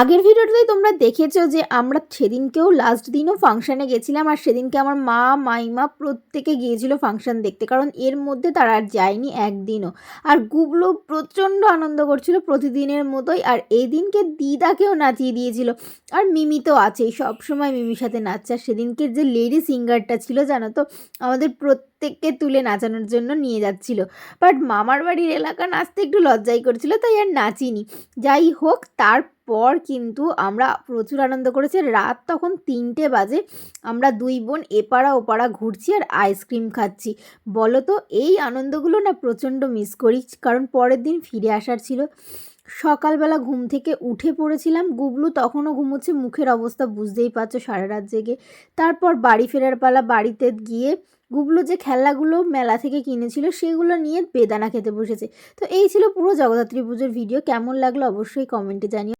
আগের ভিডিওটাতেই তোমরা দেখেছো যে আমরা সেদিনকেও লাস্ট দিনও ফাংশানে গেছিলাম, আর সেদিনকে আমার মা মাইমা প্রত্যেকে গিয়েছিল ফাংশন দেখতে, কারণ এর মধ্যে তারা আর যায়নি একদিনও। আর গুবলু প্রচণ্ড আনন্দ করছিল প্রতিদিনের মতোই, আর এই দিনকে দিদাকেও নাচিয়ে দিয়েছিল। আর মিমি তো আছেই, সবসময় মিমির সাথে নাচছে। আর সেদিনকে যে লেডি সিঙ্গারটা ছিল জানো তো, আমাদের প্রত্যেককে তুলে নাচানোর জন্য নিয়ে যাচ্ছিল। বাট মামার বাড়ির এলাকা নাচতে একটু লজ্জাই করছিল, তাই আর নাচিনি। যাই হোক, তারপর কিন্তু আমরা প্রচুর আনন্দ করেছি। রাত তখন 3টে বাজে, আমরা দুই বোন এপাড়া ওপাড়া ঘুরছি আর আইসক্রিম খাচ্ছি। বলো তো, এই আনন্দগুলো না প্রচণ্ড মিস করি, কারণ পরের দিন ফিরে আসার ছিল। সকালবেলা ঘুম থেকে উঠে পড়েছিলাম, গুবলু তখনও ঘুমোচ্ছে, মুখের অবস্থা বুঝতেই পারছো, সারা রাত জেগে। তারপর বাড়ি ফেরার পালা, বাড়িতে গিয়ে গুবলু যে খেলনাগুলো মেলা থেকে কিনেছিল সেগুলো নিয়ে বেদানা খেতে বসেছে। তো এই ছিল পুরো জগদ্ধাত্রী পুজোর ভিডিও। কেমন লাগলো অবশ্যই কমেন্টে জানিও।